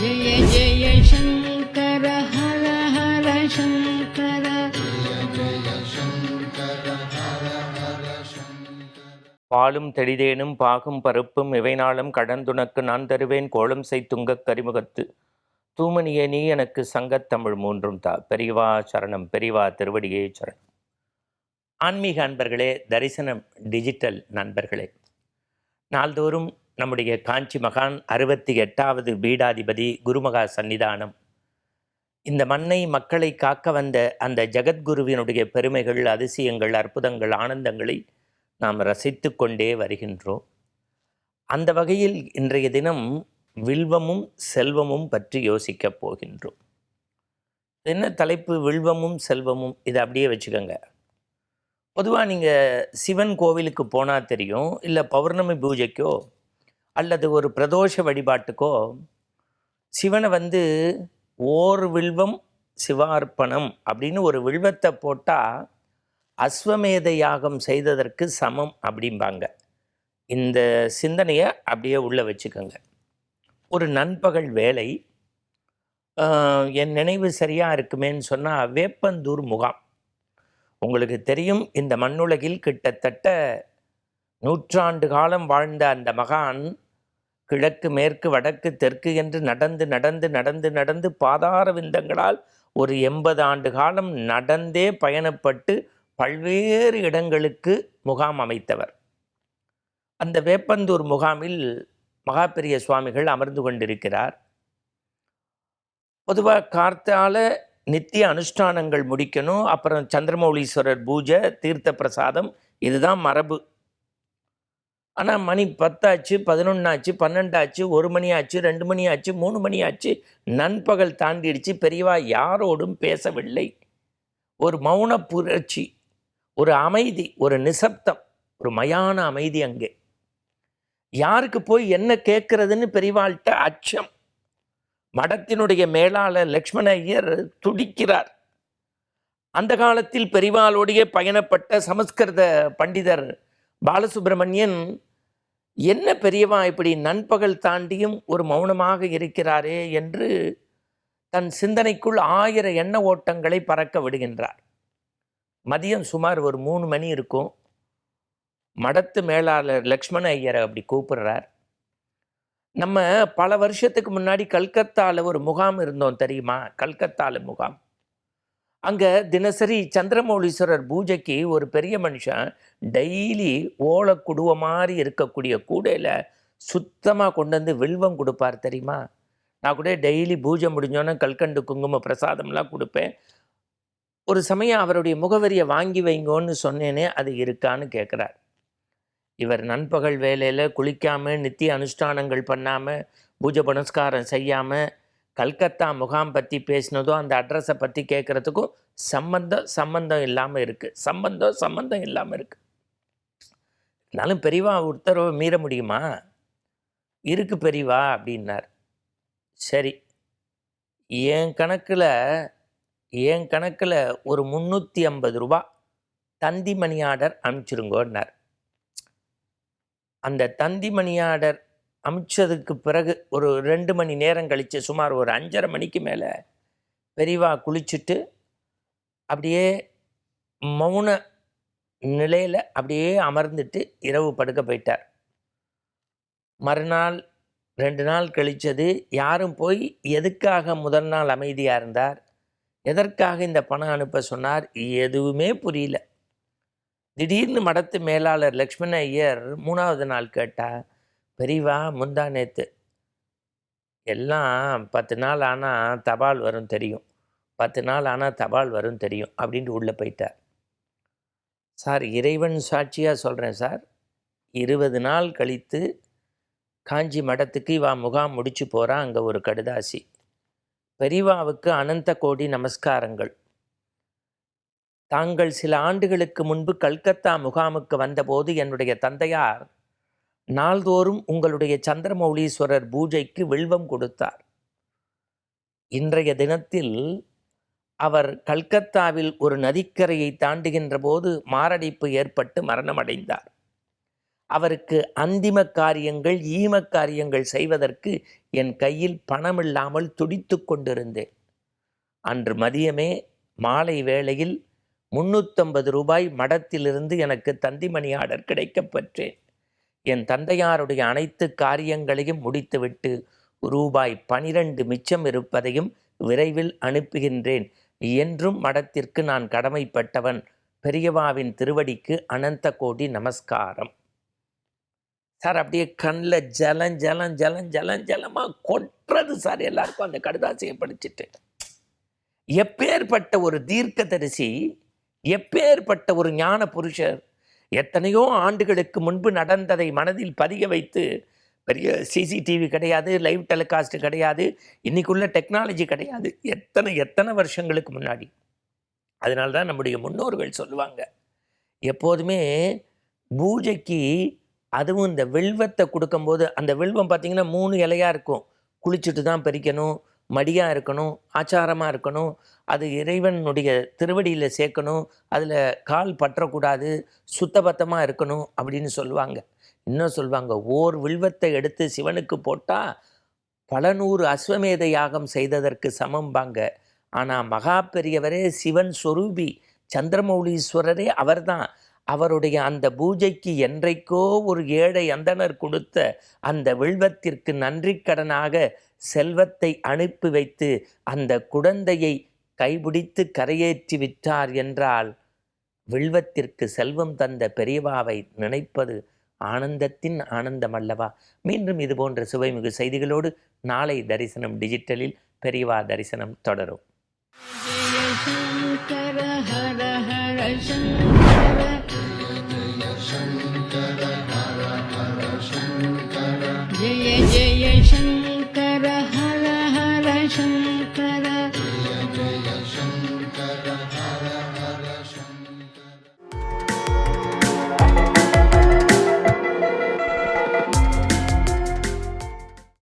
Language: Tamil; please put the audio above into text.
जय जय शङ्कर हर हर शङ्कर பாலும் தெளிதேனும் பாகும் பருப்பும் இவைநாளும் கடந்துனக்கு நான் தருவேன் கோலம் செய்துங்கக் கரிமுகத்து தூமணியே நீ எனக்கு சங்கத்தமிழ் மூன்றும் தா. பெரியவா சரணம், பெரியவா திருவடியே சரணம். ஆன்மீக அன்பர்களே, தரிசனம் டிஜிட்டல் நண்பர்களே, நாள்தோறும் நம்முடைய காஞ்சி மகான் 68வது பீடாதிபதி குருமகா சன்னிதானம் இந்த மண்ணை மக்களை காக்க வந்த அந்த ஜெகத்குருவினுடைய பெருமைகள், அதிசயங்கள், அற்புதங்கள், ஆனந்தங்களை நாம் ரசித்து கொண்டே வருகின்றோம். அந்த வகையில் இன்றைய தினம் வில்வமும் செல்வமும் பற்றி யோசிக்கப் போகின்றோம். என்ன தலைப்பு? வில்வமும் செல்வமும். இதை அப்படியே வச்சுக்கோங்க. பொதுவாக நீங்கள் சிவன் கோவிலுக்கு போனால் தெரியும், இல்லை பௌர்ணமி பூஜைக்கோ அல்லது ஒரு பிரதோஷ வழிபாட்டுக்கோ சிவனை ஓர் வில்வம் சிவார்ப்பணம் அப்படின்னு ஒரு வில்வத்தை போட்டால் அஸ்வமேத யாகம் செய்ததற்கு சமம் அப்படிம்பாங்க. இந்த சிந்தனையை அப்படியே உள்ளே வச்சுக்கோங்க. ஒரு நண்பகல் வேலை, என் நினைவு சரியாக இருக்குமேன்னு சொன்னால் வேப்பந்தூர் முகாம். உங்களுக்கு தெரியும், இந்த மண்ணுலகில் கிட்டத்தட்ட 100 காலம் வாழ்ந்த அந்த மகான் கிழக்கு மேற்கு வடக்கு தெற்கு என்று நடந்து நடந்து நடந்து நடந்து பாதார விந்தங்களால் ஒரு 80 ஆண்டு காலம் நடந்தே பயணப்பட்டு பல்வேறு இடங்களுக்கு முகாம் அமைத்தவர். அந்த வேப்பந்தூர் முகாமில் மகாபெரிய சுவாமிகள் அமர்ந்து கொண்டிருக்கிறார். பொதுவாக கார்த்தால நித்திய அனுஷ்டானங்கள் முடிக்கணும், அப்புறம் சந்திரமௌலீஸ்வரர் பூஜை, தீர்த்த பிரசாதம், இதுதான் மரபு. ஆனால் மணி 10 ஆச்சு, 11 ஆச்சு, 12 ஆச்சு, 1 மணி ஆச்சு, 2 மணி ஆச்சு, 3 மணி ஆச்சு, நண்பகல் தாண்டிடுச்சு. பெரியவா யாரோடும் பேசவில்லை. ஒரு மௌன புரட்சி, ஒரு அமைதி, ஒரு நிசப்தம், ஒரு மயான அமைதி. அங்கே யாருக்கு போய் என்ன கேட்கறதுன்னு பெரியவாள்கிட்ட அச்சம். மடத்தினுடைய மேலாளர் லக்ஷ்மண ஐயர் துடிக்கிறார். அந்த காலத்தில் பெரியவாளோடைய பயணப்பட்ட சமஸ்கிருத பண்டிதர் பாலசுப்ரமணியன், என்ன பெரியவா இப்படி நண்பகல் தாண்டியும் ஒரு மௌனமாக இருக்கிறாரே என்று தன் சிந்தனைக்குள் 1000 எண்ண ஓட்டங்களை பறக்க விடுகின்றார். மதியம் சுமார் ஒரு 3 மணி இருக்கும். மடத்து மேலாளர் லக்ஷ்மண ஐயரை அப்படி கூப்பிடுறார். நம்ம பல வருஷத்துக்கு முன்னாடி கல்கத்தாவில் ஒரு முகாம் இருந்தோம் தெரியுமா? கல்கத்தாவில் முகாம். அங்கே தினசரி சந்திரமௌலீஸ்வரர் பூஜைக்கு ஒரு பெரிய மனுஷன் டெய்லி ஓலை குடுவ மாதிரி இருக்கக்கூடிய கூடையில் சுத்தமாக கொண்டு வந்து வில்வம் கொடுப்பார் தெரியுமா? நான் கூட டெய்லி பூஜை முடிஞ்சோன்னே கல்கண்டு குங்கும பிரசாதம்லாம் கொடுப்பேன். ஒரு சமயம் அவருடைய முகவரியை வாங்கி வைங்கோன்னு சொன்னேனே, அது இருக்கான்னு கேட்குறார். இவர் நண்பகல் வேலையில் குளிக்காமல், நித்திய அனுஷ்டானங்கள் பண்ணாமல், பூஜை புனஸ்காரம் செய்யாமல் கல்கத்தா முகாம் பற்றி பேசினதும் அந்த அட்ரஸை பற்றி கேட்குறதுக்கும் சம்பந்தம் இல்லாமல் இருக்குது. சம்பந்தம் இல்லாமல் இருக்குது. இருந்தாலும் பெரியவா உத்தரவை மீற முடியுமா? இருக்கு பெரியவா அப்படின்னார். சரி, என் கணக்கில் ஒரு 350 ரூபா தந்தி மணி ஆர்டர் அனுப்பிச்சிருங்கோன்னார். அந்த தந்தி மணி ஆர்டர் அமிச்சதுக்கு பிறகு ஒரு 2 மணி நேரம் கழித்து, சுமார் ஒரு 5:30 மணிக்கு மேலே பெரியவா குளிச்சுட்டு அப்படியே மௌன நிலையில் அப்படியே அமர்ந்துட்டு இரவு படுக்க போயிட்டார். மறுநாள் 2 நாள் கழித்தது. யாரும் போய் எதுக்காக முதல் நாள் அமைதியாக இருந்தார், எதற்காக இந்த பணம் அனுப்ப சொன்னார், எதுவுமே புரியல. திடீர்னு மடத்து மேலாளர் லக்ஷ்மண ஐயர் 3வது நாள் கேட்டால், பெரியவா முந்தா நேற்று எல்லாம் 10 நாள் ஆனால் தபால் வரும் தெரியும், 10 நாள் ஆனால் தபால் வரும் தெரியும் அப்படின்ட்டு உள்ளே போயிட்டார். சார், இறைவன் சாட்சியாக சொல்கிறேன் சார், 20 நாள் கழித்து காஞ்சி மடத்துக்கு இவா முகாம் முடிச்சு போகிறா. அங்கே ஒரு கடுதாசி, பெரியவாவுக்கு அனந்த கோடி நமஸ்காரங்கள். தாங்கள் சில ஆண்டுகளுக்கு முன்பு கல்கத்தா முகாமுக்கு வந்தபோது என்னுடைய தந்தையார் நாள்தோறும் உங்களுடைய சந்திரமௌலீஸ்வரர் பூஜைக்கு வில்வம் கொடுத்தார். இன்றைய தினத்தில் அவர் கல்கத்தாவில் ஒரு நதிக்கரையை தாண்டுகின்ற போது மாரடைப்பு ஏற்பட்டு மரணமடைந்தார். அவருக்கு அந்திம காரியங்கள் ஈம காரியங்கள் செய்வதற்கு என் கையில் பணமில்லாமல் துடித்து கொண்டிருந்தேன். அன்று மதியமே மாலை வேளையில் 350 ரூபாய் மடத்திலிருந்து எனக்கு தந்திமணி ஆர்டர் கிடைக்கப் பெற்றேன். என் தந்தையாருடைய அனைத்து காரியங்களையும் முடித்துவிட்டு ரூபாய் 12 மிச்சம் இருப்பதையும் விரைவில் அனுப்புகின்றேன். என்றும் மடத்திற்கு நான் கடமைப்பட்டவன். பெரியவாவின் திருவடிக்கு அனந்த கோடி நமஸ்காரம். சார் அப்படியே கண்ணில் ஜலமாக கொட்டுறது சார் எல்லாருக்கும் அந்த கடுதாசியை படிச்சுட்டு. எப்பேற்பட்ட ஒரு தீர்க்கதரிசி, எப்பேற்பட்ட ஒரு ஞான புருஷர், எத்தனையோ ஆண்டுகளுக்கு முன்பு நடந்ததை மனதில் பதிய வைத்து, பெரிய சிசிடிவி கிடையாது, லைவ் டெலிகாஸ்ட் கிடையாது, இன்னைக்குள்ள டெக்னாலஜி கிடையாது, எத்தனை வருஷங்களுக்கு முன்னாடி. அதனால தான் நம்முடைய முன்னோர்கள் சொல்லுவாங்க, எப்போதுமே பூஜைக்கு அதுவும் இந்த வில்வத்தை கொடுக்கும்போது, அந்த வில்வம் பார்த்திங்கன்னா 3 இலையாக இருக்கும். குளிச்சுட்டு தான் பறிக்கணும், மடியாக இருக்கணும், ஆச்சாரமாக இருக்கணும், அது இறைவனுடைய திருவடியில் சேர்க்கணும், அதில் கால் பற்றக்கூடாது, சுத்தபத்தமாக இருக்கணும் அப்படின்னு சொல்லுவாங்க. இன்னும் சொல்லுவாங்க, ஓர் வில்வத்தை எடுத்து சிவனுக்கு போட்டால் பல 100 அஸ்வமேத யாகம் செய்ததற்கு சமம்பாங்க. ஆனால் மகா பெரியவரே சிவன் சொரூபி சந்திரமௌலீஸ்வரரே அவர்தான். அவருடைய அந்த பூஜைக்கு என்றைக்கோ ஒரு ஏழை அந்தணர் கொடுத்த அந்த வில்வத்திற்கு நன்றி கடனாக செல்வத்தை அனுப்பி வைத்து அந்த குழந்தையை கைபிடித்து கரையேற்றி விட்டார் என்றால், வில்வத்திற்கு செல்வம் தந்த பெரியவாவை நினைப்பது ஆனந்தத்தின் ஆனந்தம் அல்லவா? மீண்டும் இது போன்ற சுவைமிகு செய்திகளோடு நாளை தரிசனம் டிஜிட்டலில் பெரியவா தரிசனம் தொடரும். जय जय शंकर हर हर शंकर.